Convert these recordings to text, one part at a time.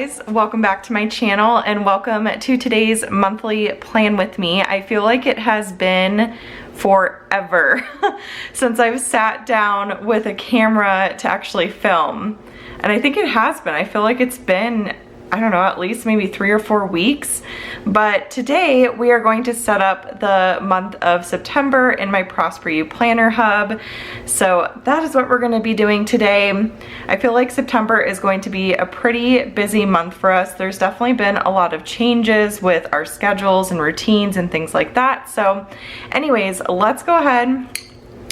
guys, welcome back to my channel and welcome to today's monthly plan with me. I feel like it has been forever since I've sat down with a camera to actually film, and I think it has been. I feel like it's been, I don't know, at least maybe 3 or 4 weeks. But today we are going to set up the month of September in my Prosper You Planner Hub. So that is what we're going to be doing today. I feel like September is going to be a pretty busy month for us. There's definitely been a lot of changes with our schedules and routines and things like that. So anyways, let's go ahead.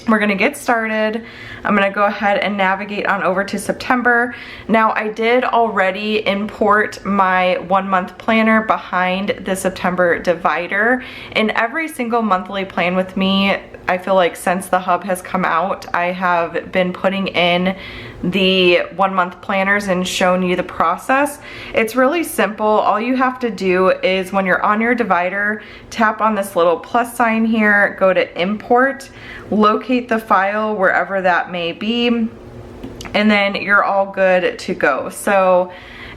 We're gonna get started. I'm gonna go ahead and navigate on over to September. Now, I did already import my 1 month planner behind the September divider. In every single monthly plan with me, I feel like since the hub has come out, I have been putting in the 1 month planners and shown you the process. It's really simple. All you have to do is when you're on your divider, tap on this little plus sign here, go to import, locate the file wherever that may be, and then you're all good to go. So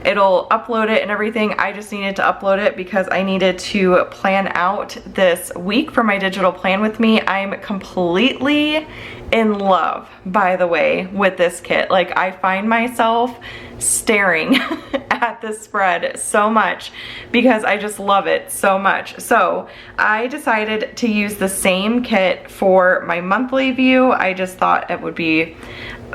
it'll upload it and everything. I just needed to upload it because I needed to plan out this week for my digital plan with me. I'm completely in love, by the way, with this kit. Like, I find myself staring at this spread so much because I just love it so much. So I decided to use the same kit for my monthly view. I just thought it would be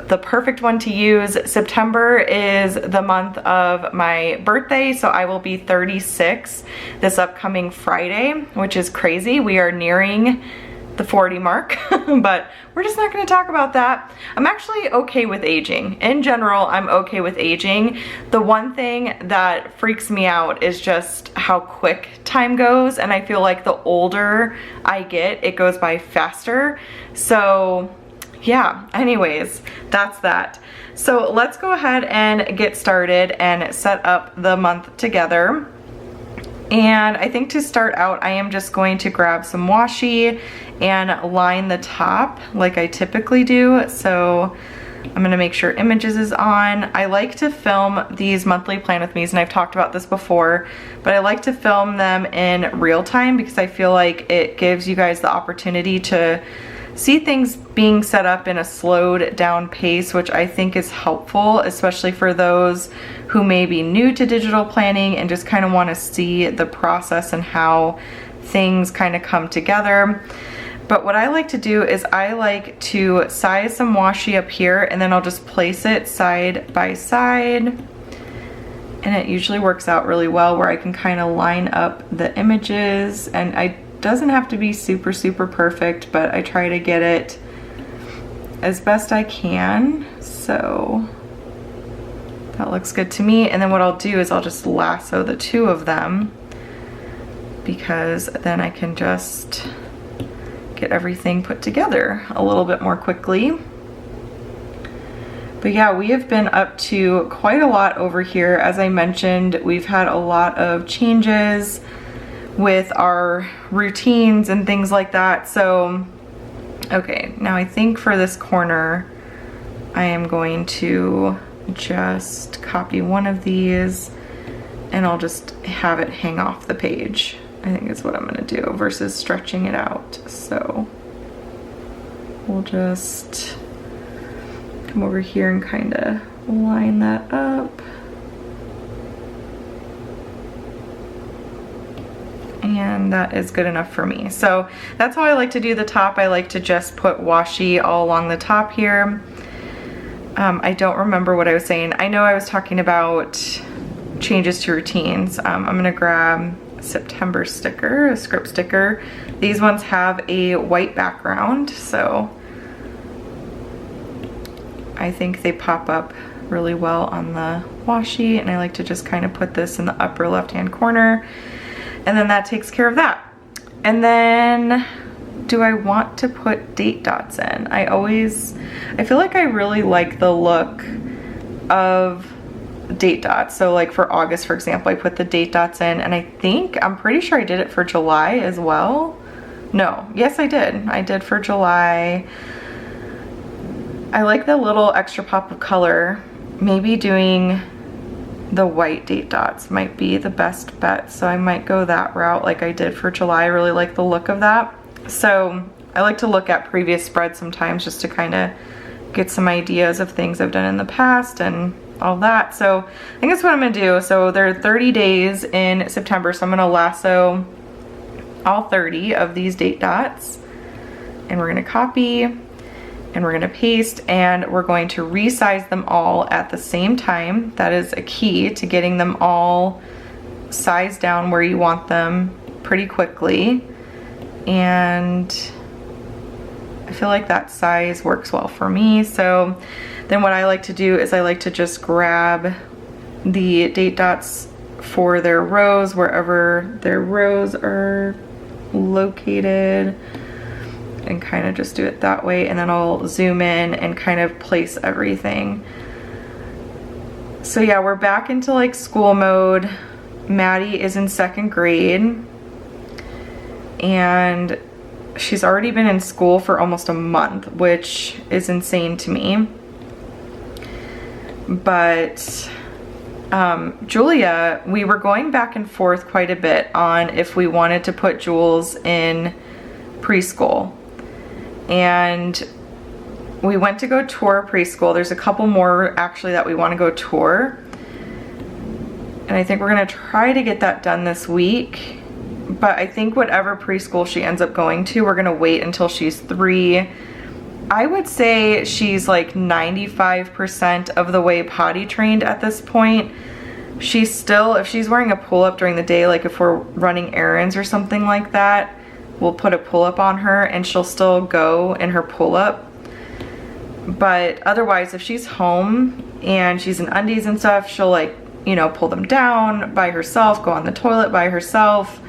the perfect one to use. September is the month of my birthday, so I will be 36 this upcoming Friday, which is crazy. We are nearing the 40 mark, but we're just not going to talk about that. I'm actually okay with aging. In general, I'm okay with aging. The one thing that freaks me out is just how quick time goes, and I feel like the older I get, it goes by faster. So yeah, anyways, that's that. So let's go ahead and get started and set up the month together. And I think to start out, I am just going to grab some washi and line the top like I typically do. So I'm gonna make sure images is on. I like to film these monthly plan with me's, and I've talked about this before, but I like to film them in real time because I feel like it gives you guys the opportunity to see things being set up in a slowed down pace, which I think is helpful, especially for those who may be new to digital planning and just kind of want to see the process and how things kind of come together. But what I like to do is I like to size some washi up here, and then I'll just place it side by side. And it usually works out really well where I can kind of line up the images, and it doesn't have to be super perfect, but I try to get it as best I can. So that looks good to me. And then what I'll do is I'll just lasso the two of them, because then I can just get everything put together a little bit more quickly. But yeah, we have been up to quite a lot over here. As I mentioned, we've had a lot of changes with our routines and things like that. So, okay, now I think for this corner, I am going to just copy one of these and I'll just have it hang off the page. I think is what I'm gonna do versus stretching it out. So we'll just come over here and kind of line that up. And that is good enough for me. So that's how I like to do the top. I like to just put washi all along the top here. I don't remember what I was saying. I know I was talking about changes to routines. I'm gonna grab September sticker, a script sticker. These ones have a white background, so I think they pop up really well on the washi, and I like to just kind of put this in the upper left-hand corner, and then that takes care of that. And then, do I want to put date dots in? I feel like I really like the look of date dots. So like for August, for example, I put the date dots in, and I'm pretty sure I did it for July as well. No, yes I did for July. I like the little extra pop of color. Maybe doing the white date dots might be the best bet. So I might go that route like I did for July. I really like the look of that. So I like to look at previous spreads sometimes just to kind of get some ideas of things I've done in the past and all that. So I think that's what I'm gonna do. So there are 30 days in September, so I'm gonna lasso all 30 of these date dots, and we're gonna copy and we're gonna paste, and we're going to resize them all at the same time. That is a key to getting them all sized down where you want them pretty quickly. And I feel like that size works well for me. So then what I like to do is I like to just grab the date dots for their rows, wherever their rows are located, and kind of just do it that way. And then I'll zoom in and kind of place everything. So yeah, we're back into like school mode. Maddie is in 2nd grade, and she's already been in school for almost a month, which is insane to me. But Julia, we were going back and forth quite a bit on if we wanted to put Jules in preschool. And we went to go tour preschool. There's a couple more actually that we want to go tour. And I think we're going to try to get that done this week. But I think whatever preschool she ends up going to, we're going to wait until she's 3. I would say she's like 95% of the way potty trained at this point. She's still, if she's wearing a pull-up during the day, like if we're running errands or something like that, we'll put a pull-up on her and she'll still go in her pull-up. But otherwise, if she's home and she's in undies and stuff, she'll like, you know, pull them down by herself, go on the toilet by herself.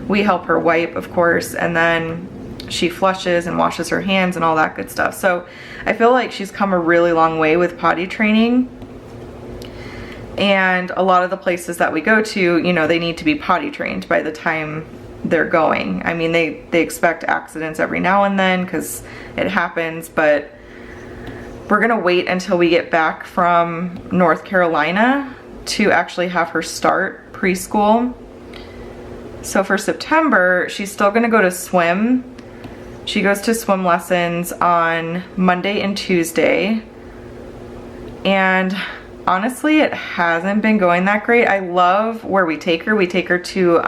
We help her wipe, of course, and then she flushes and washes her hands and all that good stuff. So I feel like she's come a really long way with potty training. And a lot of the places that we go to, you know, they need to be potty trained by the time they're going. I mean, they expect accidents every now and then because it happens, but we're gonna wait until we get back from North Carolina to actually have her start preschool. So for September, she's still gonna go to swim. She goes to swim lessons on Monday and Tuesday. And honestly, it hasn't been going that great. I love where we take her. We take her to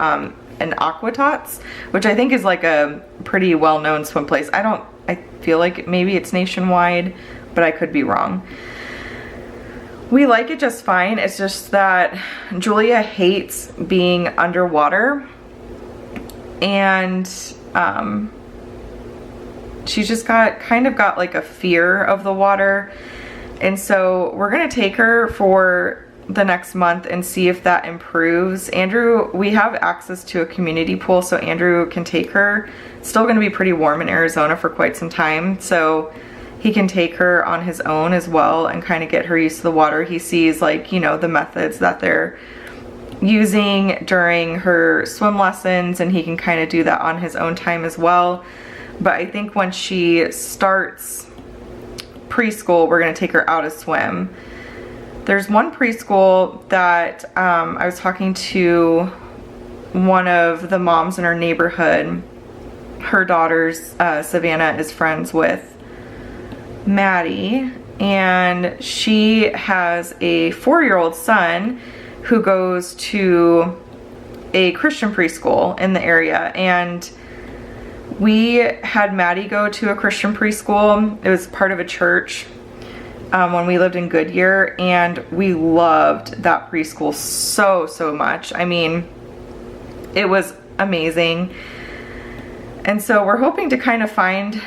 an Aqua Tots, which I think is like a pretty well-known swim place. I feel like maybe it's nationwide, but I could be wrong. We like it just fine. It's just that Julia hates being underwater, and she's just kind of got like a fear of the water. And so we're gonna take her for the next month and see if that improves. Andrew, we have access to a community pool, so Andrew can take her. It's still gonna be pretty warm in Arizona for quite some time, so he can take her on his own as well and kind of get her used to the water. He sees, like, you know, the methods that they're using during her swim lessons, and he can kind of do that on his own time as well. But I think when she starts preschool, we're gonna take her out to swim. There's one preschool that I was talking to one of the moms in our neighborhood. Her daughter's Savannah is friends with Maddie, and she has a 4-year-old son who goes to a Christian preschool in the area. And we had Maddie go to a Christian preschool. It was part of a church when we lived in Goodyear, and we loved that preschool so much. I mean, it was amazing. And so we're hoping to kind of find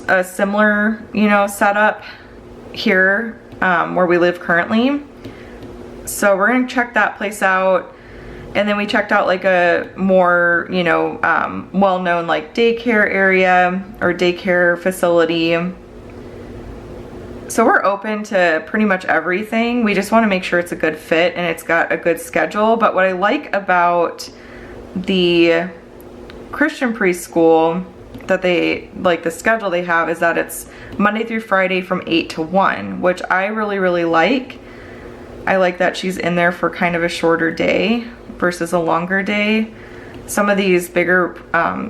a similar, you know, setup here where we live currently. So we're gonna check that place out. And then we checked out like a more, you know, well-known like daycare area or daycare facility. So we're open to pretty much everything. We just want to make sure it's a good fit and it's got a good schedule. But what I like about the Christian preschool, that they like the schedule they have, is that it's Monday through Friday from 8 to 1, which I really like. I like that she's in there for kind of a shorter day versus a longer day. Some of these bigger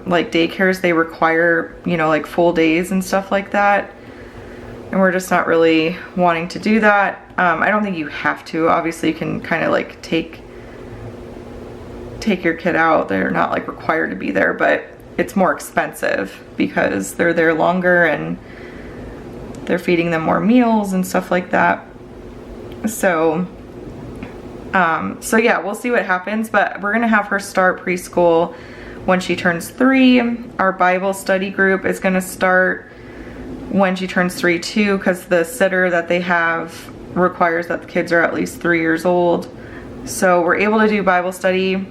like daycares, they require, you know, like full days and stuff like that. And we're just not really wanting to do that. I don't think you have to. Obviously, you can kind of like take your kid out. They're not like required to be there, but it's more expensive because they're there longer and they're feeding them more meals and stuff like that. So yeah, we'll see what happens, but we're gonna have her start preschool when she turns 3. Our Bible study group is gonna start when she turns 3 too, because the sitter that they have requires that the kids are at least 3 years old. So we're able to do Bible study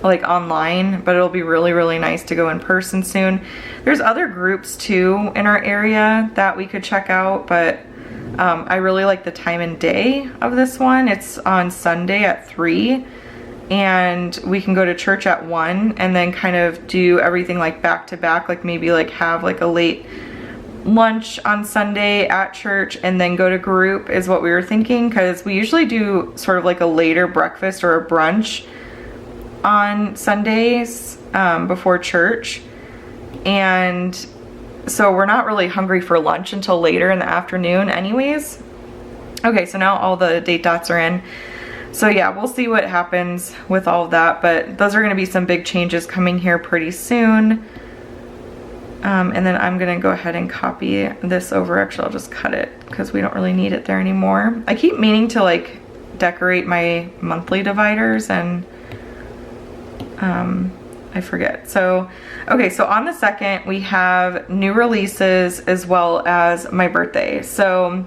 like online, but it'll be really, really nice to go in person soon. There's other groups too in our area that we could check out, but I really like the time and day of this one. It's on Sunday at 3, and we can go to church at 1 and then kind of do everything like back to back, like maybe like have like a late lunch on Sunday at church and then go to group is what we were thinking, because we usually do sort of like a later breakfast or a brunch on Sundays before church, and so we're not really hungry for lunch until later in the afternoon anyways. Okay, so now all the date dots are in. So yeah, we'll see what happens with all of that, but those are going to be some big changes coming here pretty soon. And then I'm going to go ahead and copy this over. Actually, I'll just cut it because we don't really need it there anymore. I keep meaning to like decorate my monthly dividers and I forget. So, okay, so on the 2nd, we have new releases as well as my birthday. So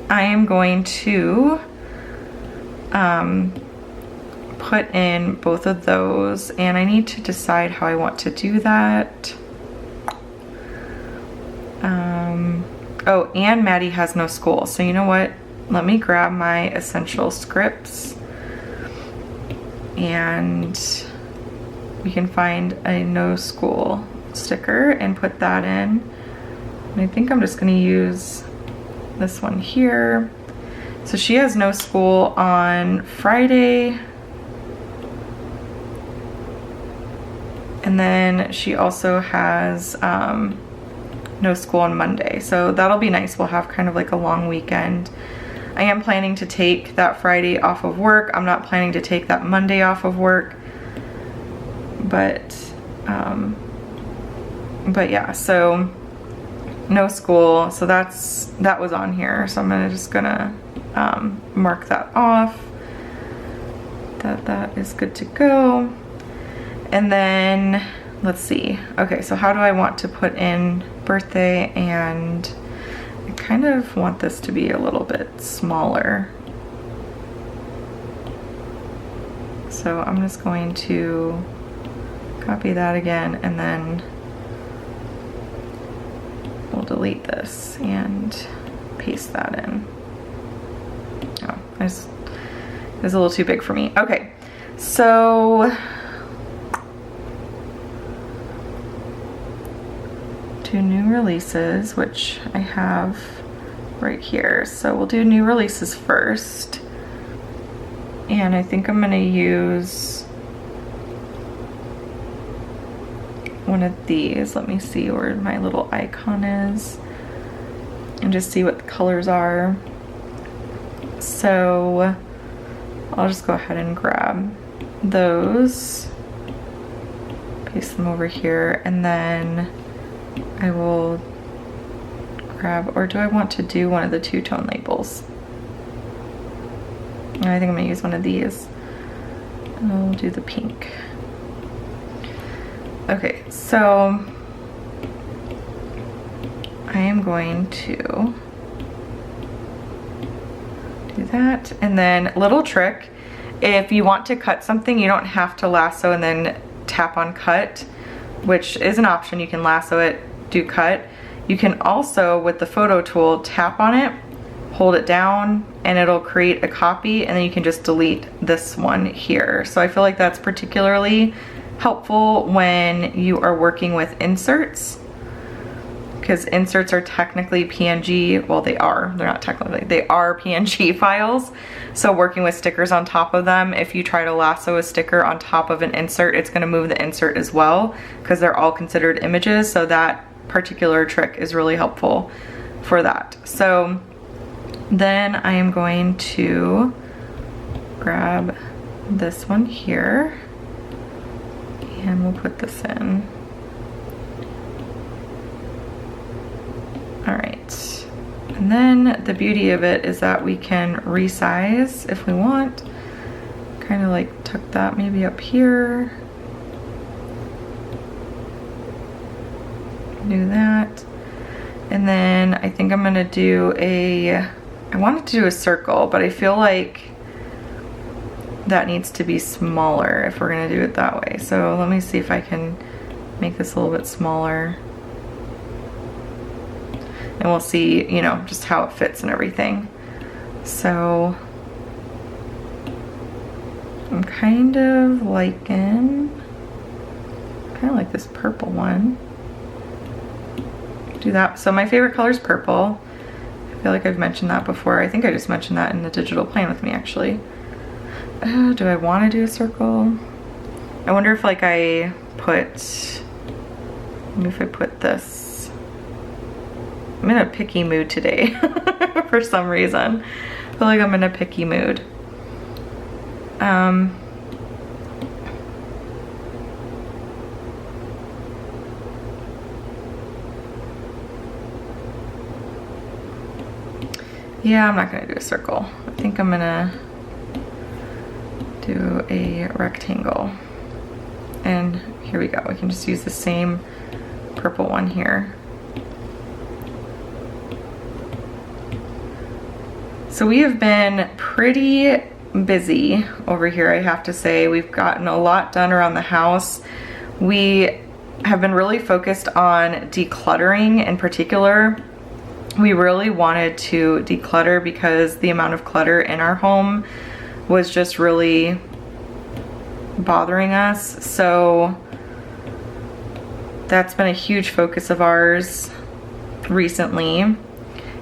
I am going to put in both of those, and I need to decide how I want to do that. Oh, and Maddie has no school. So you know what? Let me grab my essential scripts, and we can find a no school sticker and put that in. And I think I'm just gonna use this one here. So she has no school on Friday. And then she also has no school on Monday. So that'll be nice. We'll have kind of like a long weekend. I am planning to take that Friday off of work. I'm not planning to take that Monday off of work. But yeah, so no school. So that was on here. So I'm just gonna mark that off. That is good to go. And then let's see. Okay, so how do I want to put in birthday? And I kind of want this to be a little bit smaller. So I'm just going to copy that again, and then we'll delete this and paste that in. Oh, it was a little too big for me. Okay, so do new releases, which I have right here. So we'll do new releases first. And I think I'm gonna use one of these. Let me see where my little icon is and just see what the colors are. So I'll just go ahead and grab those, paste them over here, and then I will grab, or do I want to do one of the two-tone labels? I think I'm gonna use one of these. I'll do the pink. Okay, so I am going to do that. And then little trick, if you want to cut something, you don't have to lasso and then tap on cut, which is an option. You can lasso it, do cut. You can also, with the photo tool, tap on it, hold it down, and it'll create a copy, and then you can just delete this one here. So I feel like that's particularly helpful when you are working with inserts. Okay, because inserts are technically PNG. Well, they are. They're not technically. They are PNG files. So working with stickers on top of them, if you try to lasso a sticker on top of an insert, it's going to move the insert as well because they're all considered images. So that particular trick is really helpful for that. So then I am going to grab this one here and we'll put this in. All right, and then the beauty of it is that we can resize if we want. Kind of like tuck that maybe up here. Do that. And then I think I'm gonna do I wanted to do a circle, but I feel like that needs to be smaller if we're gonna do it that way. So let me see if I can make this a little bit smaller. And we'll see, you know, just how it fits and everything. So I'm kind of liking, kind of like this purple one. Do that. So my favorite color is purple. I feel like I've mentioned that before. I think I just mentioned that in the digital plan with me actually. Do I want to do a circle? I wonder if like I put, maybe if I put this, I'm in a picky mood today for some reason. I feel like I'm in a picky mood. Yeah, I'm not gonna do a circle. I think I'm gonna do a rectangle. And here we go. We can just use the same purple one here. So we have been pretty busy over here, I have to say. We've gotten a lot done around the house. We have been really focused on decluttering in particular. We really wanted to declutter because the amount of clutter in our home was just really bothering us. So that's been a huge focus of ours recently.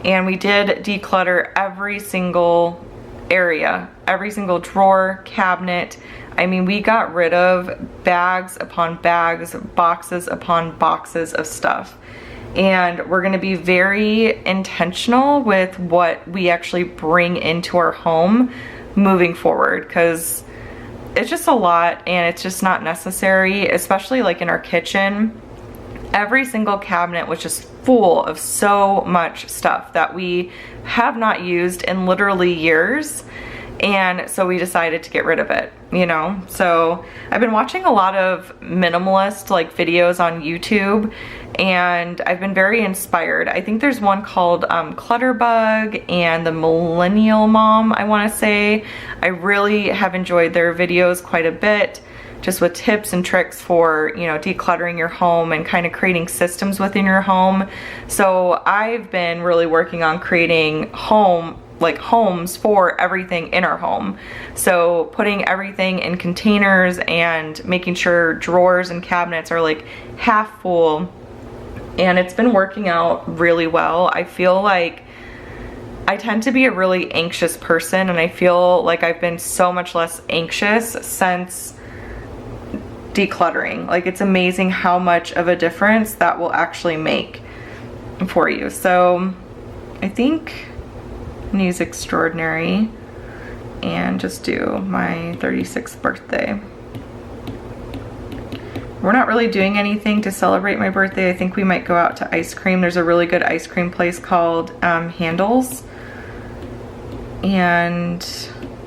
And we did declutter every single area, every single drawer, cabinet. I mean, we got rid of bags upon bags, boxes upon boxes of stuff. And we're gonna be very intentional with what we actually bring into our home moving forward, because it's just a lot and it's just not necessary, especially like in our kitchen. Every single cabinet was just full of so much stuff that we have not used in literally years. And so we decided to get rid of it, you know? So I've been watching a lot of minimalist like videos on YouTube and I've been very inspired. I think there's one called Clutterbug and the Millennial Mom, I wanna say. I really have enjoyed their videos quite a bit, just with tips and tricks for, you know, decluttering your home and kind of creating systems within your home. So I've been really working on creating homes for everything in our home. So putting everything in containers and making sure drawers and cabinets are like half full. And it's been working out really well. I feel like I tend to be a really anxious person, and I feel like I've been so much less anxious since decluttering. Like, it's amazing how much of a difference that will actually make for you. So I think I'm gonna use Extraordinary and just do my 36th birthday. We're not really doing anything to celebrate my birthday. I think we might go out to ice cream. There's a really good ice cream place called Handles, and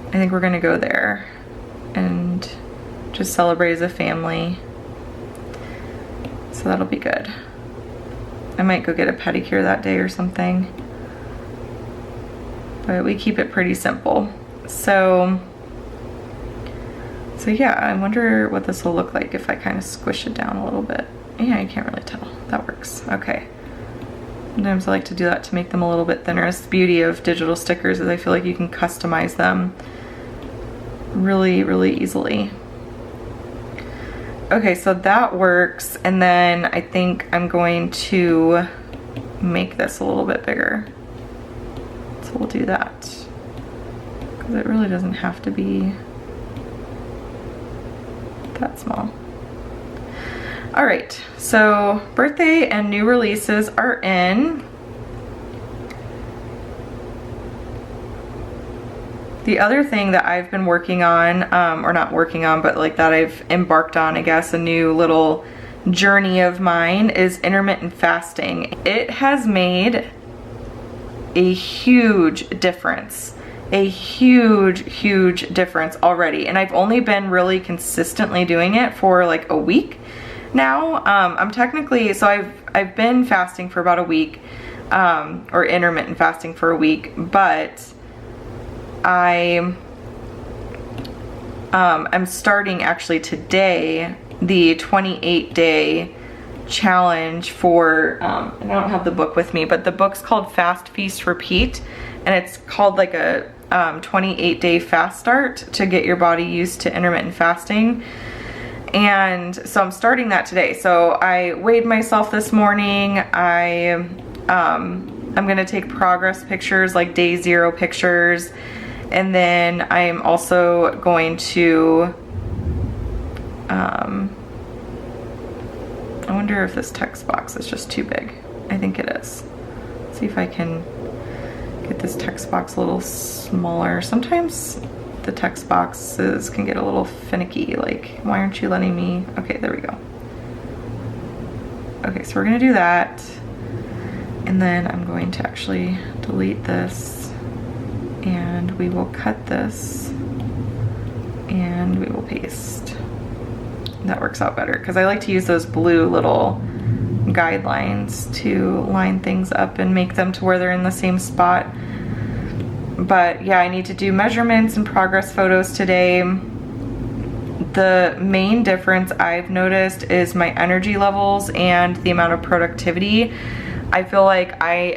I think we're gonna go there and just celebrate as a family. So that'll be good. I might go get a pedicure that day or something, but we keep it pretty simple. So yeah, I wonder what this will look like if I kind of squish it down a little bit. Yeah, you can't really tell. That works. Okay. Sometimes I like to do that to make them a little bit thinner. That's the beauty of digital stickers, is I feel like you can customize them really, really easily. Okay, so that works. And then I think I'm going to make this a little bit bigger. So we'll do that. Because it really doesn't have to be that small. All right, so birthday and new releases are in. The other thing that I've been working on, or not working on, but like that I've embarked on, I guess, a new little journey of mine is intermittent fasting. It has made a huge difference. A huge difference already. And I've only been really consistently doing it for like a week now. I'm technically, so I've been fasting for about a week, or intermittent fasting for a week, but I'm starting actually today the 28-day challenge for, and I don't have the book with me, but the book's called Fast, Feast, Repeat, and it's called like a 28-day fast start to get your body used to intermittent fasting. And so I'm starting that today. So I weighed myself this morning. I'm gonna take progress pictures, like day 0 pictures. And then I'm also going to, I wonder if this text box is just too big. I think it is. Let's see if I can get this text box a little smaller. Sometimes the text boxes can get a little finicky, like, why aren't you letting me? Okay, there we go. Okay, so we're gonna do that. And then I'm going to actually delete this, and we will cut this and we will paste. That works out better because I like to use those blue little guidelines to line things up and make them to where they're in the same spot. But yeah, I need to do measurements and progress photos today. The main difference I've noticed is my energy levels and the amount of productivity. I feel like I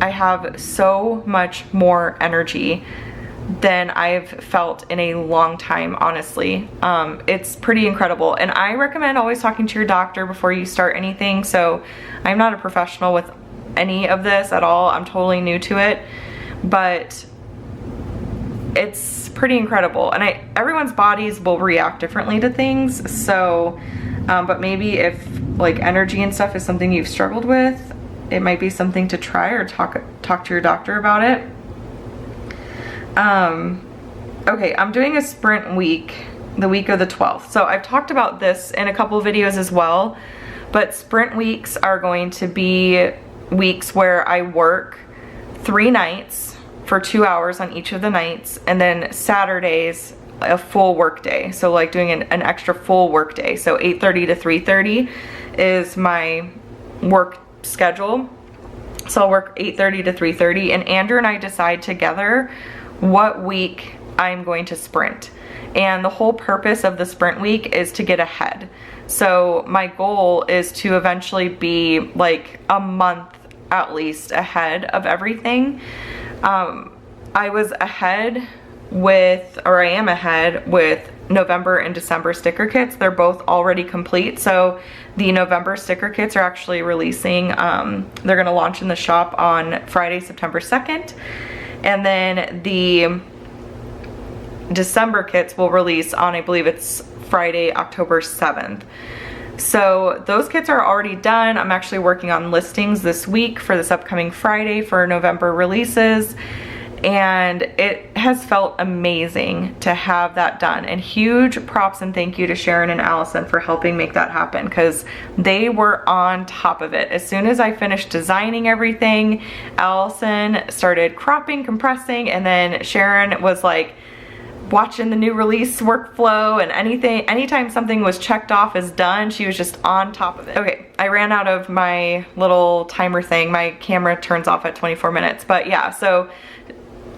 have so much more energy than I've felt in a long time, honestly. It's pretty incredible. And I recommend always talking to your doctor before you start anything. So I'm not a professional with any of this at all. I'm totally new to it, but it's pretty incredible. And everyone's bodies will react differently to things. So, but maybe if like energy and stuff is something you've struggled with, it might be something to try, or talk to your doctor about it. Okay, I'm doing a sprint week, the week of the 12th. So I've talked about this in a couple of videos as well, but sprint weeks are going to be weeks where I work 3 nights for 2 hours on each of the nights, and then Saturdays a full work day. So like doing an extra full work day. So 8:30 to 3:30 is my work schedule. So I'll work 8:30 to 3:30, and Andrew and I decide together what week I'm going to sprint. And the whole purpose of the sprint week is to get ahead. So my goal is to eventually be like a month at least ahead of everything. I was ahead with, or I am ahead with November and December sticker kits. They're both already complete. So the November sticker kits are actually releasing, they're gonna launch in the shop on Friday, September 2nd. And then the December kits will release on, I believe it's Friday, October 7th. So those kits are already done. I'm actually working on listings this week for this upcoming Friday for November releases. And it has felt amazing to have that done. And huge props and thank you to Sharon and Allison for helping make that happen, because they were on top of it. As soon as I finished designing everything, Allison started cropping, compressing, and then Sharon was like watching the new release workflow, and anytime something was checked off as done, she was just on top of it. Okay, I ran out of my little timer thing. My camera turns off at 24 minutes, but yeah, so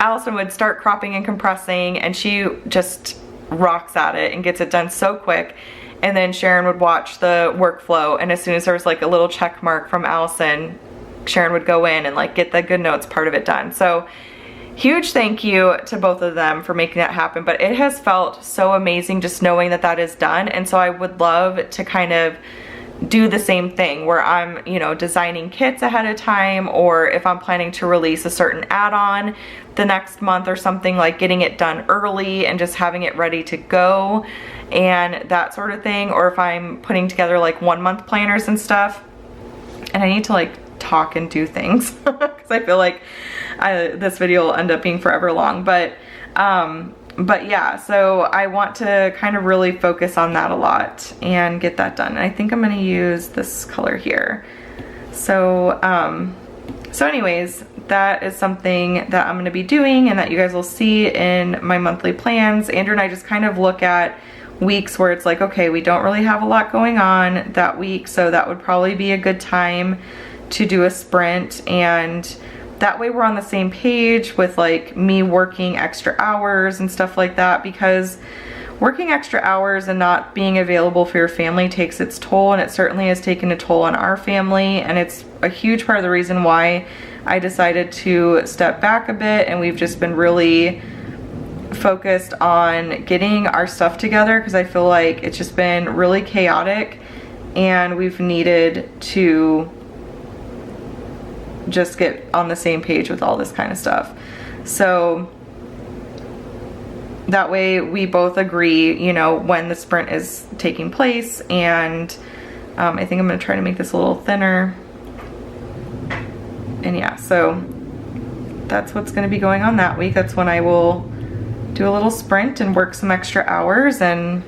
Allison would start cropping and compressing, and she just rocks at it and gets it done so quick. And then Sharon would watch the workflow, and as soon as there was like a little check mark from Allison, Sharon would go in and like get the good notes part of it done. So huge thank you to both of them for making that happen. But it has felt so amazing just knowing that that is done. And so I would love to kind of do the same thing where I'm, you know, designing kits ahead of time, or if I'm planning to release a certain add-on the next month or something, like getting it done early and just having it ready to go and that sort of thing. Or if I'm putting together like 1 month planners and stuff and I need to like talk and do things because I feel like this video will end up being forever long, but yeah, so I want to kind of really focus on that a lot and get that done. And I think I'm going to use this color here. So anyways, that is something that I'm going to be doing and that you guys will see in my monthly plans. Andrew and I just kind of look at weeks where it's like, okay, we don't really have a lot going on that week, so that would probably be a good time to do a sprint, and that way we're on the same page with like me working extra hours and stuff like that, because working extra hours and not being available for your family takes its toll, and it certainly has taken a toll on our family, and it's a huge part of the reason why I decided to step back a bit, and we've just been really focused on getting our stuff together because I feel like it's just been really chaotic and we've needed to just get on the same page with all this kind of stuff. So that way we both agree, you know, when the sprint is taking place. And I think I'm going to try to make this a little thinner. And yeah, so that's what's going to be going on that week. That's when I will do a little sprint and work some extra hours and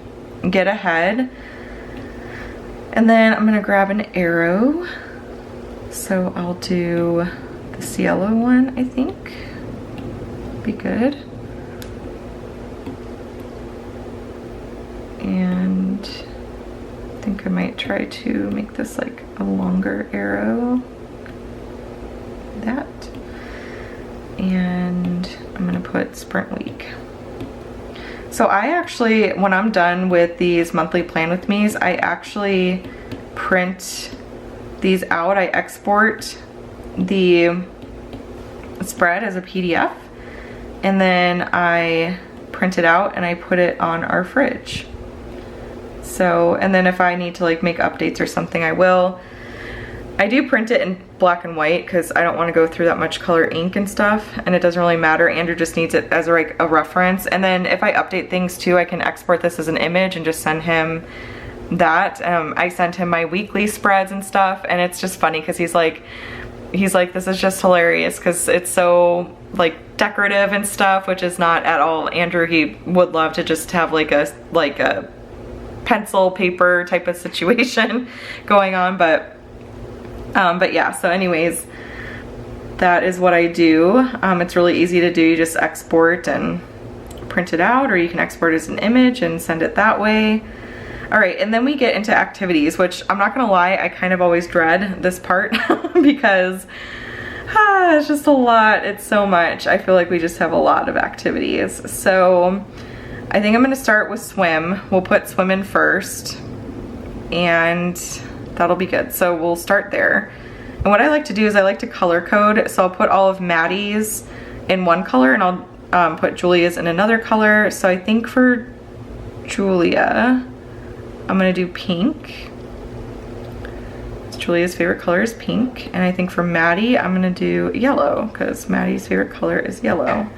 get ahead. And then I'm going to grab an arrow. So I'll do this yellow one, I think. Be good. And I think I might try to make this like a longer arrow. That. And I'm gonna put sprint week. So I actually, when I'm done with these monthly plan with me's, I actually print these out. I export the spread as a PDF and then I print it out and I put it on our fridge. So, and then if I need to like make updates or something, I will. I do print it in black and white because I don't want to go through that much color ink and stuff, and it doesn't really matter. Andrew just needs it as like a reference. And then if I update things too, I can export this as an image and just send him that. I sent him my weekly spreads and stuff, and it's just funny because he's like, this is just hilarious because it's so like decorative and stuff, which is not at all Andrew. He would love to just have like a pencil paper type of situation going on, but yeah, so anyways, that is what I do. It's really easy to do. You just export and print it out, or you can export it as an image and send it that way. All right, and then we get into activities, which I'm not gonna lie, I kind of always dread this part because it's just a lot. It's so much. I feel like we just have a lot of activities. So I think I'm gonna start with swim. We'll put swim in first, and that'll be good. So we'll start there. And what I like to do is I like to color code. So I'll put all of Maddie's in one color and I'll put Julia's in another color. So I think for Julia, I'm gonna do pink. Julia's favorite color is pink. And I think for Maddie, I'm gonna do yellow because Maddie's favorite color is yellow.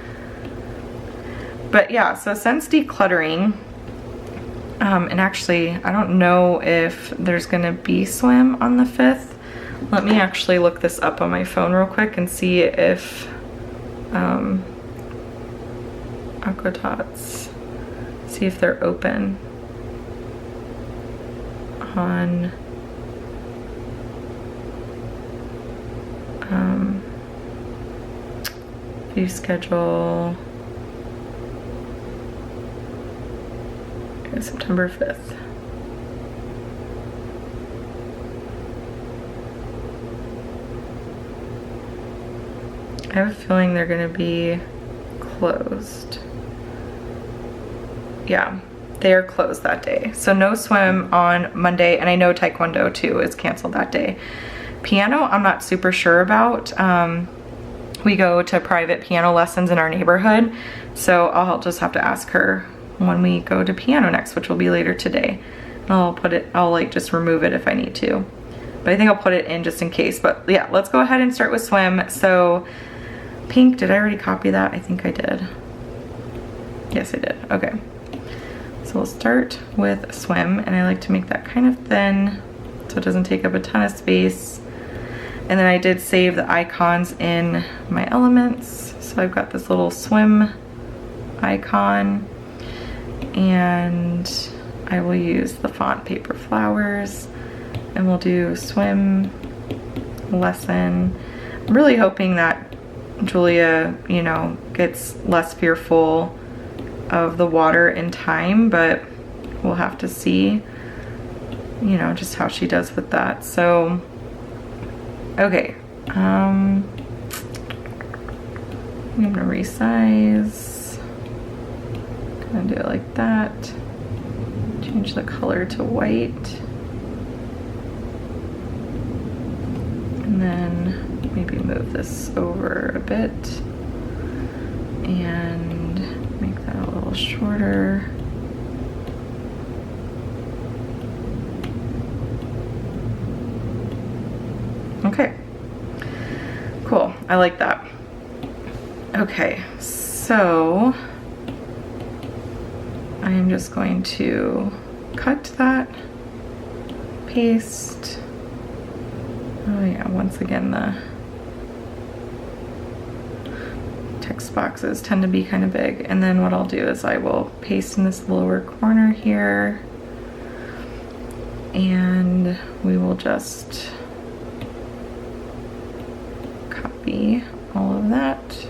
But yeah, so since decluttering, and actually, I don't know if there's gonna be swim on the 5th. Let me actually look this up on my phone real quick and see if Aquatots, see if they're open on view schedule. September 5th. I have a feeling they're gonna be closed. Yeah, they are closed that day. So no swim on Monday, and I know Taekwondo too is canceled that day. Piano, I'm not super sure about. We go to private piano lessons in our neighborhood, so I'll just have to ask her when we go to piano next, which will be later today. I'll like just remove it if I need to. But I think I'll put it in just in case. But yeah, let's go ahead and start with swim. So pink, did I already copy that? I think I did. Yes, I did. Okay. So we'll start with swim, and I like to make that kind of thin so it doesn't take up a ton of space. And then I did save the icons in my elements. So I've got this little swim icon, and I will use the font Paper Flowers, and we'll do swim lesson. I'm really hoping that Julia, you know, gets less fearful of the water in time, but we'll have to see, you know, just how she does with that. So, okay. I'm gonna resize. Gonna do it like that. Change the color to white. And then maybe move this over a bit and make that a little shorter. Okay, cool, I like that. Okay, so I am just going to cut that, paste. Oh yeah, once again the text boxes tend to be kind of big. And then what I'll do is I will paste in this lower corner here, and we will just copy all of that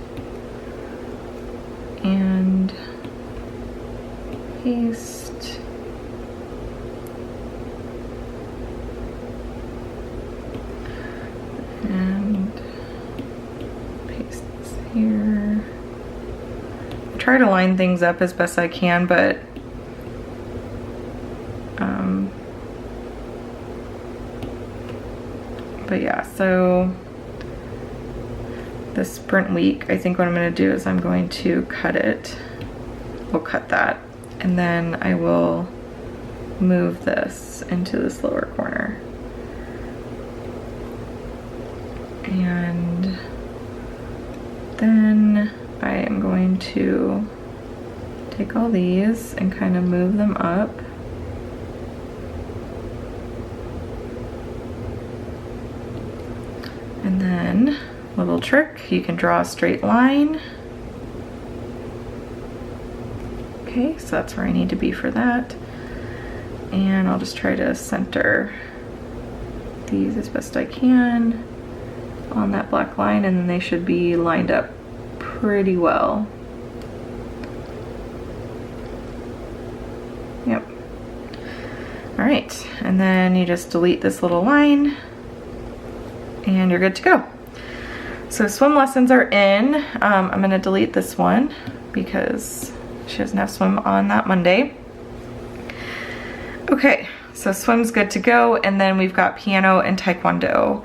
and paste. And paste this here. I try to line things up as best I can, but yeah, so this sprint week, I think what I'm going to do is I'm going to cut it. We'll cut that, and then I will move this into this lower corner. And then I am going to take all these and kind of move them up. And then, little trick, you can draw a straight line. Okay, so that's where I need to be for that. And I'll just try to center these as best I can on that black line, and then they should be lined up pretty well. Yep. All right, and then you just delete this little line and you're good to go. So swim lessons are in. I'm gonna delete this one because she doesn't have swim on that Monday. Okay, so swim's good to go, and then we've got piano and taekwondo.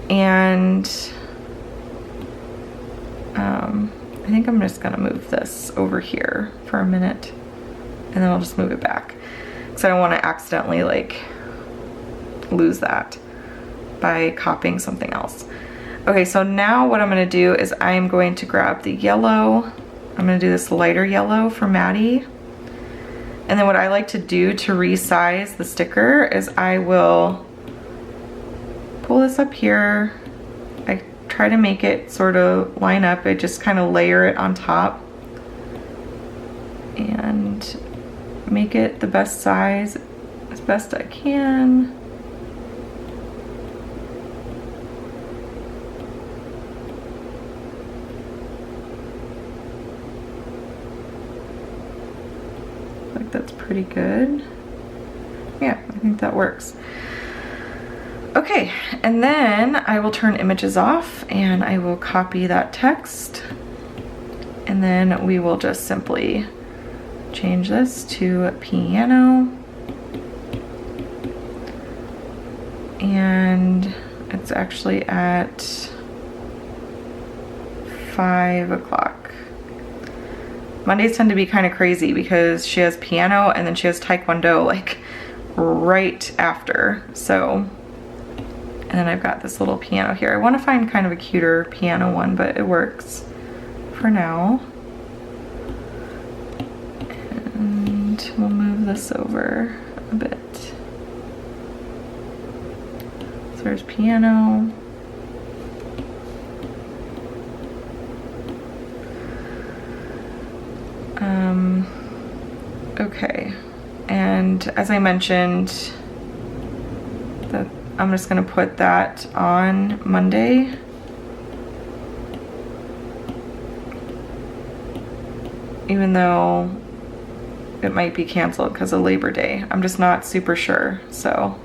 And I think I'm just gonna move this over here for a minute, and then I'll just move it back because I don't want to accidentally like lose that by copying something else. Okay, so now what I'm gonna do is I'm going to grab the yellow. I'm gonna do this lighter yellow for Maddie. And then what I like to do to resize the sticker is I will pull this up here. I try to make it sort of line up. I just kind of layer it on top and make it the best size as best I can. That's pretty good. Yeah, I think that works. Okay, and then I will turn images off and I will copy that text, and then we will just simply change this to piano, and it's actually at 5 o'clock. Mondays tend to be kind of crazy because she has piano and then she has taekwondo like right after. So, and then I've got this little piano here. I want to find kind of a cuter piano one, but it works for now. And we'll move this over a bit. So there's piano. Okay, and as I mentioned, that I'm just gonna put that on Monday. Even though it might be canceled because of Labor Day. I'm just not super sure, so.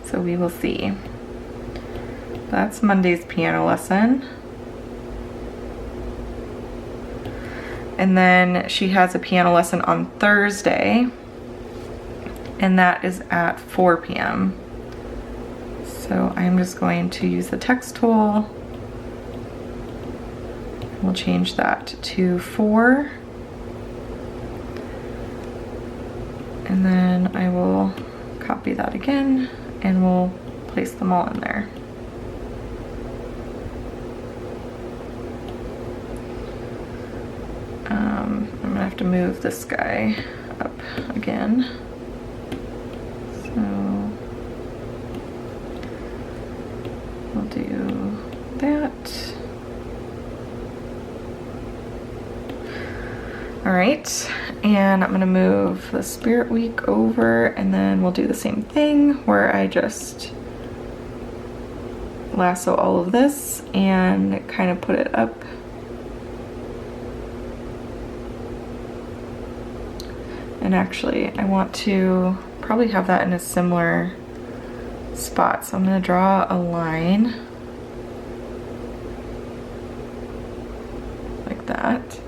So we will see. That's Monday's piano lesson. And then she has a piano lesson on Thursday, and that is at 4 p.m. So I'm just going to use the text tool. We'll change that to 4. And then I will copy that again and we'll place them all in there. I'm gonna have to move this guy up again. So we'll do that. All right, and I'm gonna move the Spirit Week over, and then we'll do the same thing where I just lasso all of this and kind of put it up. And actually, I want to probably have that in a similar spot. So I'm gonna draw a line like that,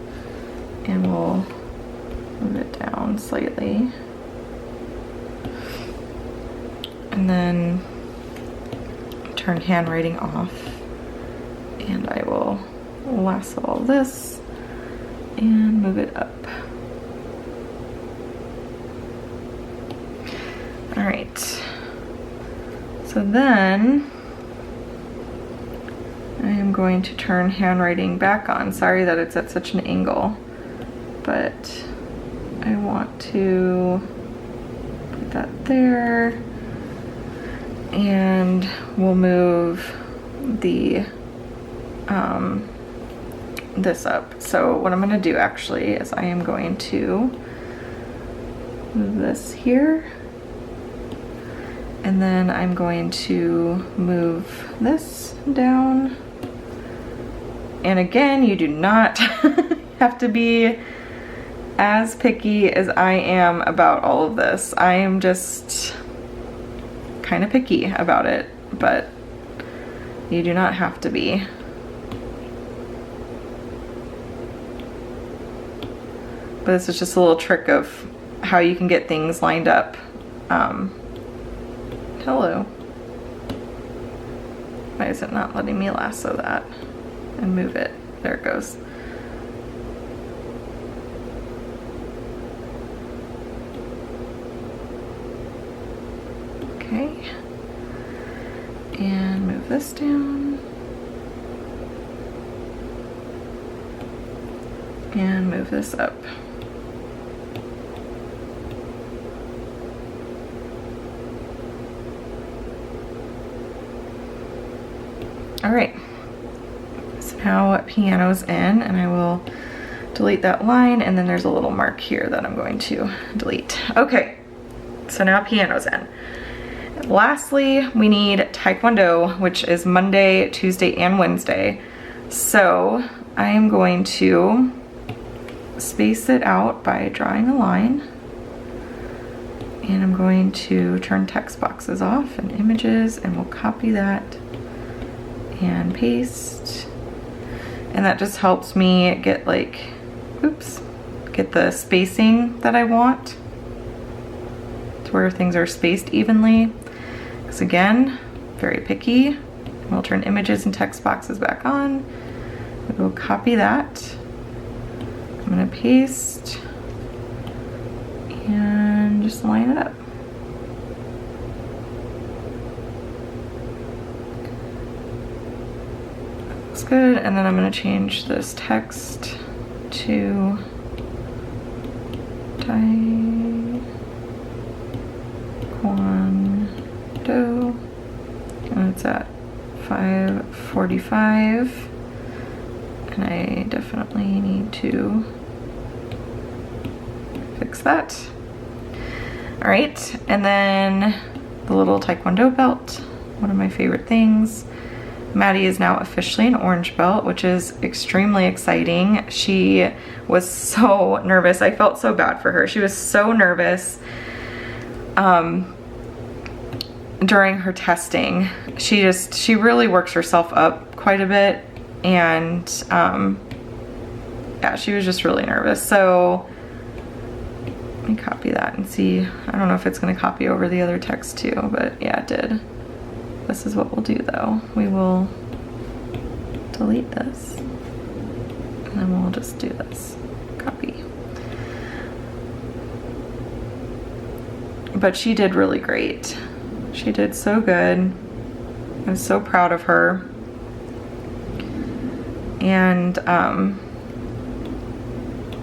and we'll move it down slightly. And then turn handwriting off, and I will lasso all this and move it up. All right, so then I am going to turn handwriting back on. Sorry that it's at such an angle, but I want to put that there, and we'll move the this up. So what I'm going to do actually is I am going to move this here, and then I'm going to move this down. And again, you do not have to be as picky as I am about all of this. I am just kind of picky about it, but you do not have to be. But this is just a little trick of how you can get things lined up. Hello. Why is it not letting me lasso that and move it? There it goes. Okay. And move this down. And move this up. All right, so now piano's in, and I will delete that line, and then there's a little mark here that I'm going to delete. Okay, so now piano's in. Lastly, we need Taekwondo, which is Monday, Tuesday, and Wednesday. So I am going to space it out by drawing a line, and I'm going to turn text boxes off and images, and we'll copy that and paste, and that just helps me get like, oops, get the spacing that I want to where things are spaced evenly, because again, very picky We'll turn images and text boxes back on. We'll copy that. I'm gonna paste and just line it up. Looks good. And then I'm gonna change this text to Taekwondo, and it's at 5:45, and I definitely need to fix that. All right, and then the little Taekwondo belt, one of my favorite things. Maddie is now officially an orange belt, which is extremely exciting. She was so nervous. I felt so bad for her. She was so nervous during her testing. She really works herself up quite a bit, and yeah, she was just really nervous. So let me copy that and see. I don't know if it's gonna copy over the other text too, but yeah, it did. This is what we'll do though. We will delete this, and then we'll just do this, copy. But she did really great. She did so good. I'm so proud of her. And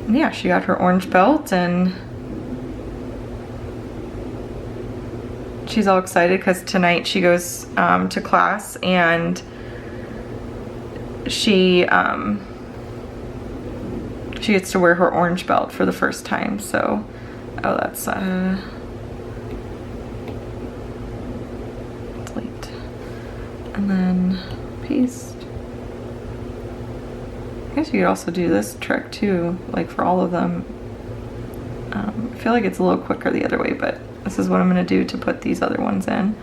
yeah, she got her orange belt, and she's all excited because tonight she goes to class, and she gets to wear her orange belt for the first time. So, oh, that's delete, and then paste. I guess you could also do this trick too, like for all of them. I feel like it's a little quicker the other way, but this is what I'm gonna do to put these other ones in.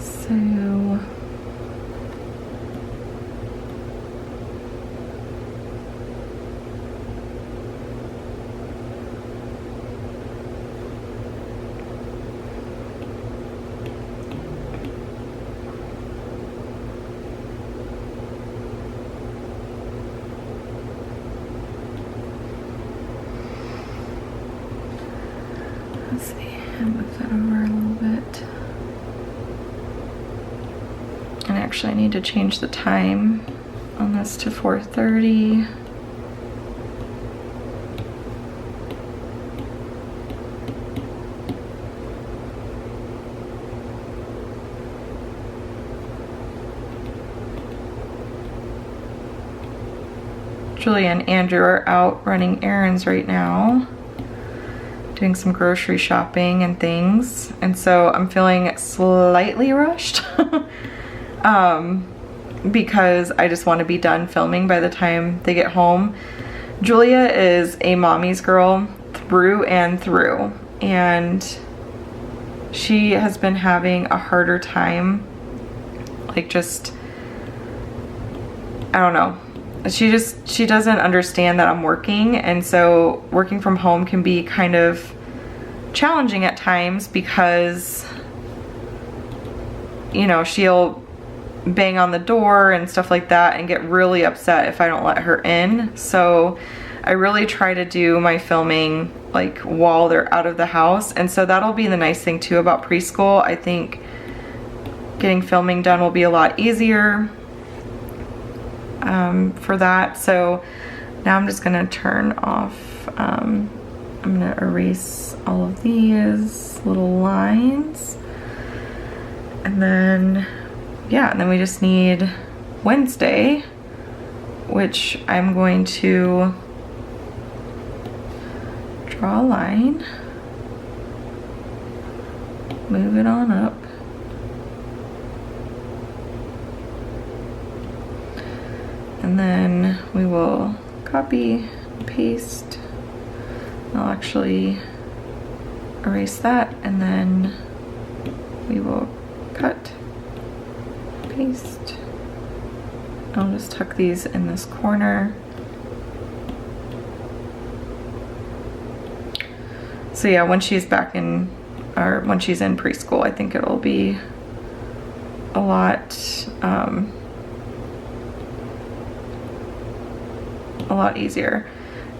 So, let's see, I'll move that over a little bit. And actually I need to change the time on this to 4:30. Julia and Andrew are out running errands right now, doing some grocery shopping and things, and so I'm feeling slightly rushed because I just want to be done filming by the time they get home. Julia is a mommy's girl through and through, and she has been having a harder time, like just, I don't know. She doesn't understand that I'm working, and so working from home can be kind of challenging at times because, you know, she'll bang on the door and stuff like that and get really upset if I don't let her in. So I really try to do my filming like while they're out of the house, and so that'll be the nice thing too about preschool. I think getting filming done will be a lot easier for that. So now I'm just gonna turn off, I'm gonna erase all of these little lines, and then yeah, and then we just need Wednesday, which I'm going to draw a line, move it on up, and then we will copy, paste. I'll actually erase that, and then we will cut, paste. I'll just tuck these in this corner. So yeah, when she's back in, or when she's in preschool, I think it'll be a lot easier.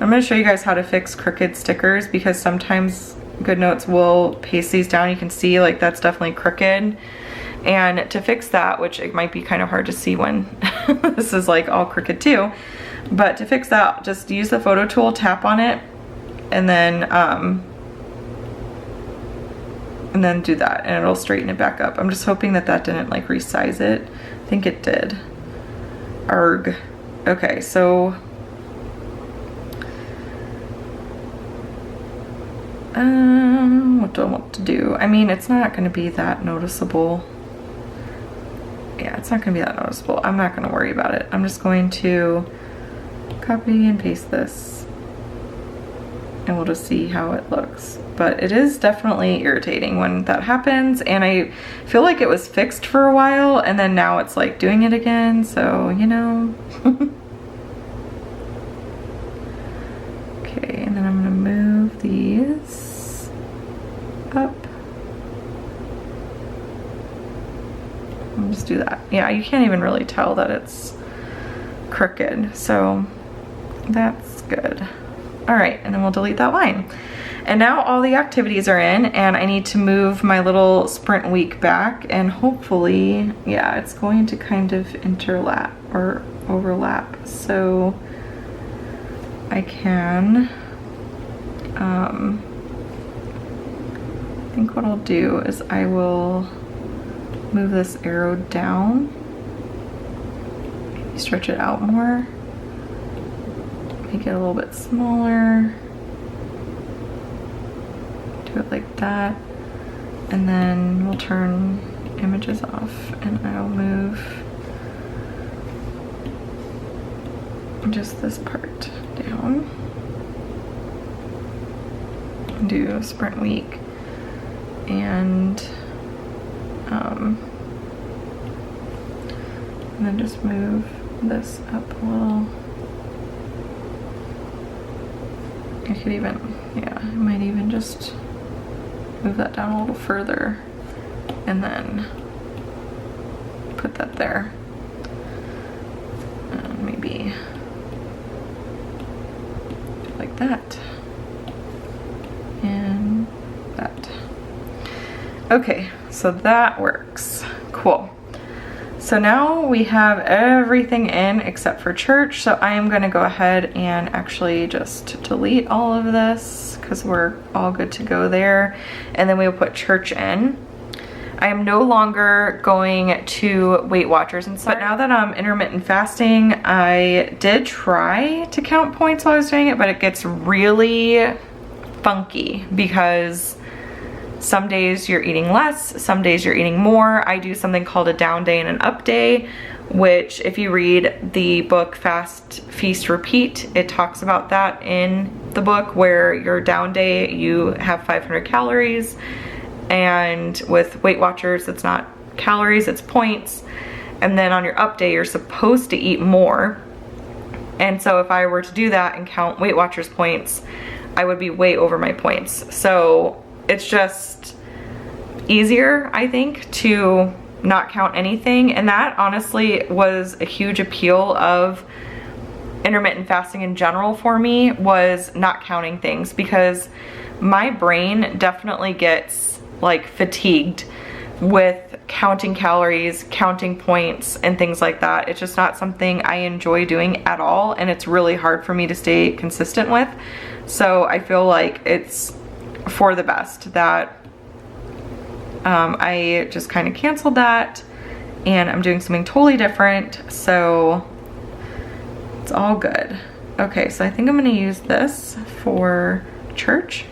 I'm going to show you guys how to fix crooked stickers, because sometimes GoodNotes will paste these down. You can see like that's definitely crooked. And to fix that, which it might be kind of hard to see when this is like all crooked too, but to fix that, just use the photo tool, tap on it, and then do that, and it'll straighten it back up. I'm just hoping that that didn't like resize it. I think it did. Arg. Okay, so what do I want to do? I mean, it's not going to be that noticeable. Yeah, it's not going to be that noticeable. I'm not going to worry about it. I'm just going to copy and paste this, and we'll just see how it looks. But it is definitely irritating when that happens, and I feel like it was fixed for a while, and then now it's like doing it again, so you know. Okay, and then I'm gonna move these up. I'll just do that. Yeah, you can't even really tell that it's crooked, so that's good. All right, and then we'll delete that line. And now all the activities are in, and I need to move my little sprint week back, and hopefully, yeah, it's going to kind of interlap or overlap, so I can, I think what I'll do is I will move this arrow down, maybe stretch it out more, make it a little bit smaller, do it like that, and then we'll turn images off, and I'll move just this part down, do sprint week, and then just move this up a little. I could even, yeah, I might even just move that down a little further and then put that there. And maybe like that. And that. Okay, so that works. Cool. So now we have everything in except for church, so I am going to go ahead and actually just delete all of this because we're all good to go there, and then we'll put church in. I am no longer going to Weight Watchers and stuff, but now that I'm intermittent fasting, I did try to count points while I was doing it, but it gets really funky because some days you're eating less, some days you're eating more. I do something called a down day and an up day, which if you read the book Fast, Feast, Repeat, it talks about that in the book, where your down day, you have 500 calories. And with Weight Watchers, it's not calories, it's points. And then on your up day, you're supposed to eat more. And so if I were to do that and count Weight Watchers points, I would be way over my points. So it's just easier, I think, to not count anything. And that honestly was a huge appeal of intermittent fasting in general for me, was not counting things, because my brain definitely gets like fatigued with counting calories, counting points, and things like that. It's just not something I enjoy doing at all, and it's really hard for me to stay consistent with. So I feel like it's for the best that I just kind of canceled that, and I'm doing something totally different, so it's all good. Okay, so I think I'm gonna use this for church,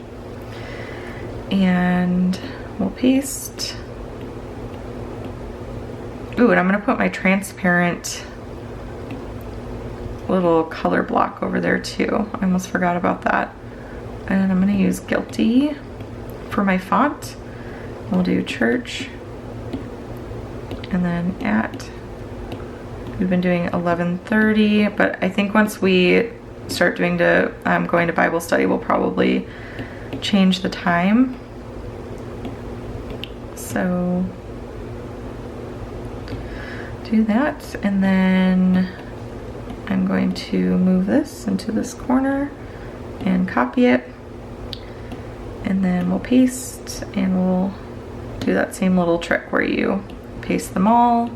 and we'll paste. Ooh, and I'm gonna put my transparent little color block over there too. I almost forgot about that. And I'm gonna use Guilty for my font. We'll do church, and then at. We've been doing 11:30, but I think once we start doing going to Bible study, we'll probably change the time. So do that, and then I'm going to move this into this corner and copy it, and then we'll paste, and we'll do that same little trick where you paste them all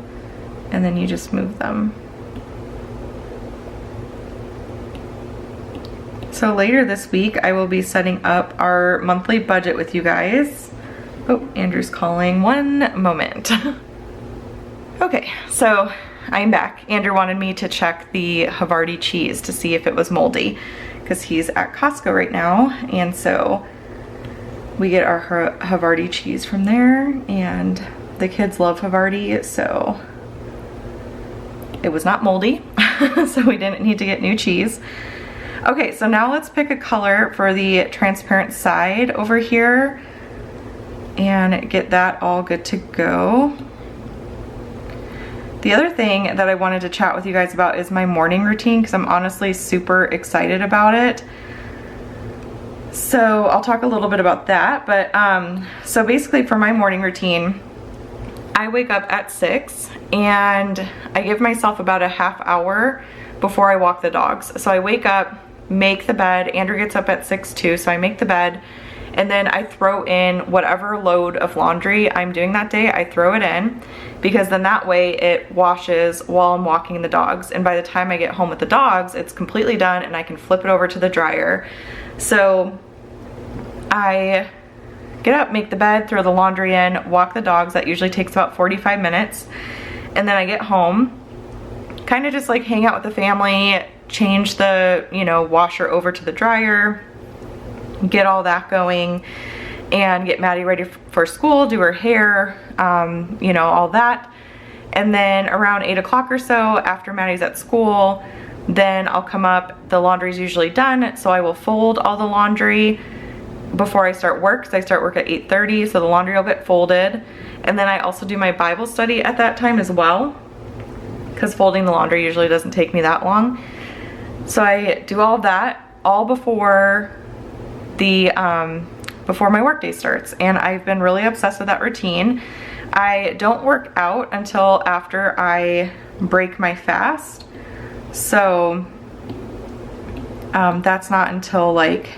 and then you just move them. So later this week I will be setting up our monthly budget with you guys. Oh, Andrew's calling. One moment. Okay, so I'm back. Andrew wanted me to check the Havarti cheese to see if it was moldy because he's at Costco right now, and so we get our Havarti cheese from there, and the kids love Havarti, so it was not moldy, so we didn't need to get new cheese. Okay, so now let's pick a color for the transparent side over here and get that all good to go. The other thing that I wanted to chat with you guys about is my morning routine, because I'm honestly super excited about it. So I'll talk a little bit about that, but so basically for my morning routine, I wake up at 6 and I give myself about a half hour before I walk the dogs. So I wake up, make the bed. Andrew gets up at 6 too, so I make the bed, and then I throw in whatever load of laundry I'm doing that day. I throw it in, because then that way it washes while I'm walking the dogs, and by the time I get home with the dogs, it's completely done and I can flip it over to the dryer. So I get up, make the bed, throw the laundry in, walk the dogs. That usually takes about 45 minutes. And then I get home, kind of just like hang out with the family, change the, you know, washer over to the dryer, get all that going, and get Maddie ready for school, do her hair, you know, all that. And then around 8 o'clock or so, after Maddie's at school, then I'll come up. The laundry's usually done, so I will fold all the laundry before I start work, because I start work at 8:30, so the laundry will get folded. And then I also do my Bible study at that time as well, because folding the laundry usually doesn't take me that long. So I do all that all before the before my work day starts, and I've been really obsessed with that routine. I don't work out until after I break my fast, so that's not until like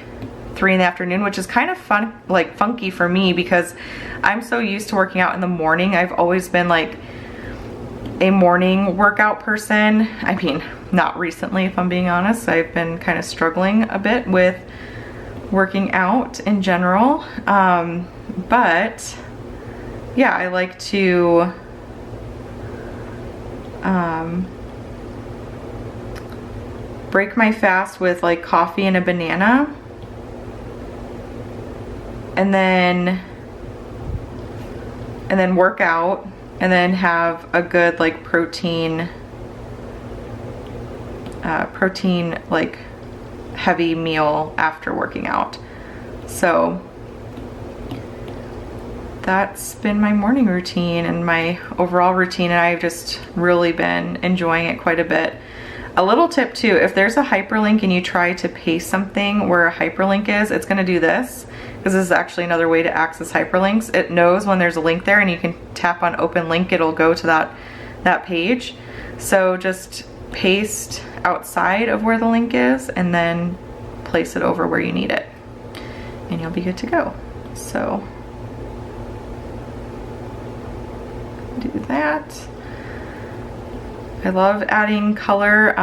3 in the afternoon, which is kind of fun, like funky for me, because I'm so used to working out in the morning. I've always been like a morning workout person. I mean, not recently, if I'm being honest. I've been kind of struggling a bit with working out in general. But yeah, I like to break my fast with like coffee and a banana, and then work out, and then have a good like protein like heavy meal after working out. So that's been my morning routine and my overall routine, and I've just really been enjoying it quite a bit. A little tip too, if there's a hyperlink and you try to paste something where a hyperlink is, it's gonna do this, because this is actually another way to access hyperlinks. It knows when there's a link there, and you can tap on open link, it'll go to that page. So just paste outside of where the link is and then place it over where you need it, and you'll be good to go. So do that. I love adding color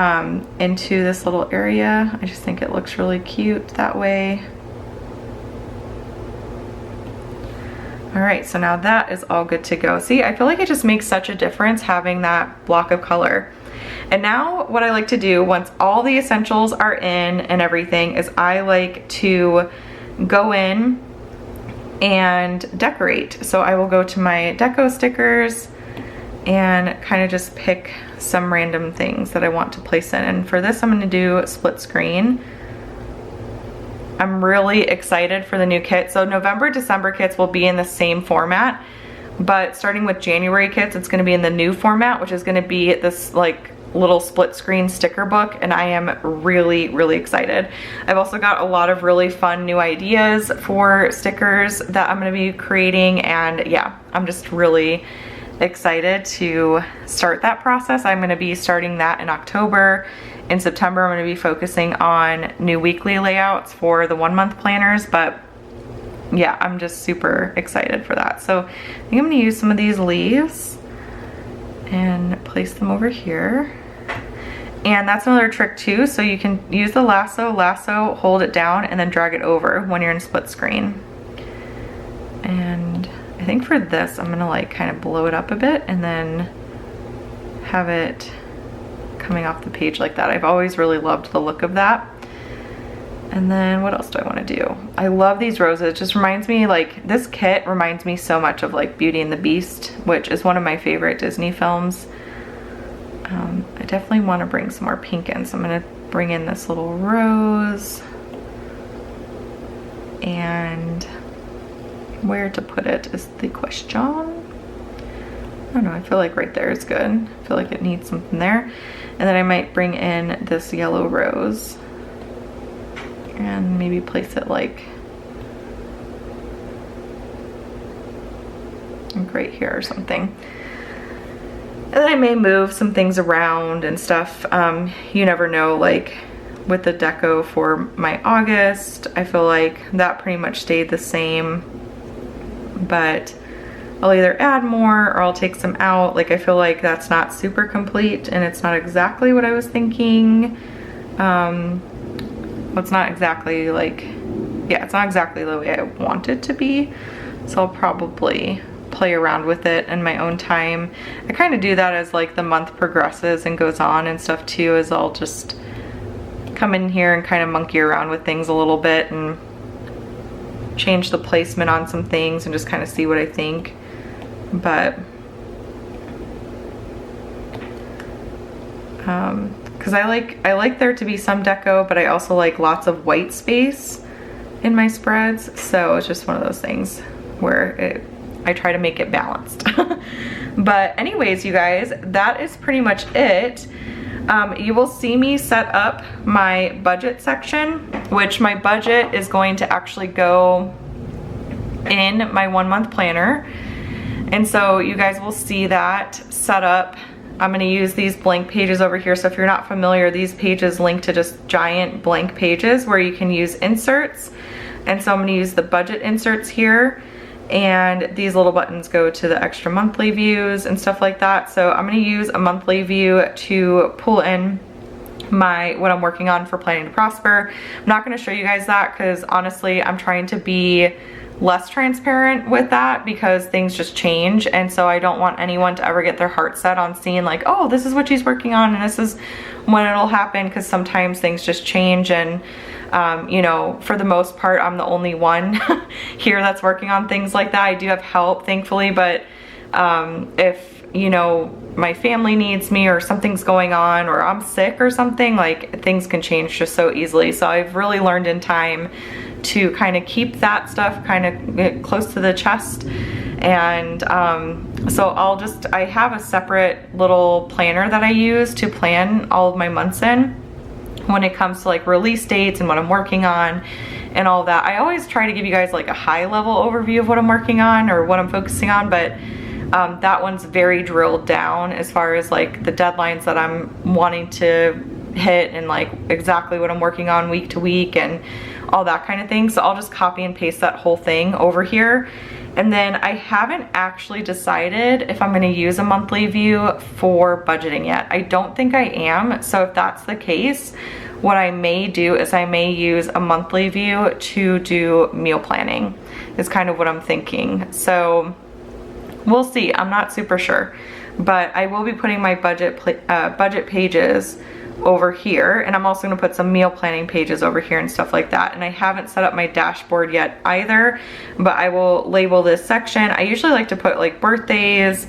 into this little area. I just think it looks really cute that way. All right, so now that is all good to go. See, I feel like it just makes such a difference having that block of color. And now what I like to do once all the essentials are in and everything is I like to go in and decorate. So I will go to my deco stickers and kind of just pick some random things that I want to place in. And for this, I'm going to do split screen. I'm really excited for the new kit. So November, December kits will be in the same format, but starting with January kits, it's going to be in the new format, which is going to be this like little split screen sticker book, and I am really, really excited. I've also got a lot of really fun new ideas for stickers that I'm going to be creating, and yeah, I'm just really excited to start that process. I'm gonna be starting that in October. In September, I'm gonna be focusing on new weekly layouts for the 1 month planners, but yeah, I'm just super excited for that. So I think I'm gonna use some of these leaves and place them over here. And that's another trick too. So you can use the lasso, hold it down, and then drag it over when you're in split screen. And I think for this, I'm gonna like kind of blow it up a bit and then have it coming off the page like that. I've always really loved the look of that. And then what else do I want to do? I love these roses. It just reminds me, like, this kit reminds me so much of like Beauty and the Beast, which is one of my favorite Disney films. I definitely want to bring some more pink in, so I'm going to bring in this little rose. And where to put it is the question. I don't know, I feel like right there is good. I feel like it needs something there. And then I might bring in this yellow rose and maybe place it like right here or something. And then I may move some things around and stuff. You never know, like with the deco for my August, I feel like that pretty much stayed the same, but I'll either add more or I'll take some out. Like I feel like that's not super complete and it's not exactly what I was thinking. Well, it's not exactly like, yeah, it's not exactly the way I want it to be. So I'll probably play around with it in my own time. I kind of do that as like the month progresses and goes on and stuff too, is I'll just come in here and kind of monkey around with things a little bit and change the placement on some things and just kind of see what I think. But because I like there to be some deco, but I also like lots of white space in my spreads, so it's just one of those things where I try to make it balanced. But anyways, you guys, that is pretty much it. You will see me set up my budget section, which my budget is going to actually go in my 1 month planner. And so you guys will see that set up. I'm gonna use these blank pages over here. So if you're not familiar, these pages link to just giant blank pages where you can use inserts. And so I'm gonna use the budget inserts here, and these little buttons go to the extra monthly views and stuff like that. So I'm gonna use a monthly view to pull in what I'm working on for Planning to Prosper. I'm not gonna show you guys that because honestly, I'm trying to be less transparent with that because things just change, and so I don't want anyone to ever get their heart set on seeing like, oh, this is what she's working on and this is when it'll happen, because sometimes things just change. And you know, for the most part, I'm the only one here that's working on things like that. I do have help, thankfully, but if you know, my family needs me or something's going on or I'm sick or something, like things can change just so easily. So I've really learned in time to kind of keep that stuff kind of close to the chest. And so I have a separate little planner that I use to plan all of my months in when it comes to like release dates and what I'm working on and all that. I always try to give you guys like a high level overview of what I'm working on or what I'm focusing on, but that one's very drilled down as far as like the deadlines that I'm wanting to hit and like exactly what I'm working on week to week and all that kind of thing. So I'll just copy and paste that whole thing over here. And then I haven't actually decided if I'm going to use a monthly view for budgeting yet. I don't think I am. So if that's the case, what I may do is I may use a monthly view to do meal planning is kind of what I'm thinking. So we'll see. I'm not super sure, but I will be putting my budget pages over here, and I'm also going to put some meal planning pages over here and stuff like that. And I haven't set up my dashboard yet either, but I will label this section. I usually like to put like birthdays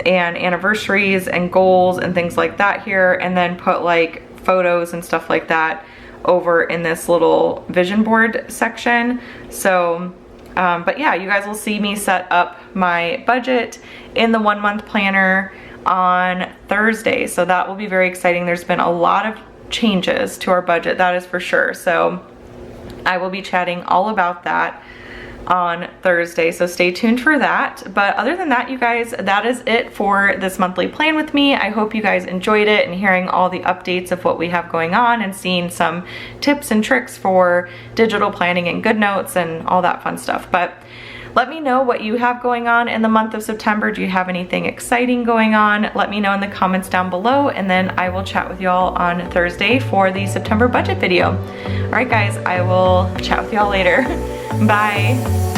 and anniversaries and goals and things like that here, and then put like photos and stuff like that over in this little vision board section. So but yeah, you guys will see me set up my budget in the 1 month planner on Thursday. So that will be very exciting. There's been a lot of changes to our budget, that is for sure. So I will be chatting all about that on Thursday, so stay tuned for that. But other than that, you guys, that is it for this monthly plan with me. I hope you guys enjoyed it and hearing all the updates of what we have going on and seeing some tips and tricks for digital planning and GoodNotes and all that fun stuff. But let me know what you have going on in the month of September. Do you have anything exciting going on? Let me know in the comments down below, and then I will chat with y'all on Thursday for the September budget video. All right, guys, I will chat with y'all later. Bye.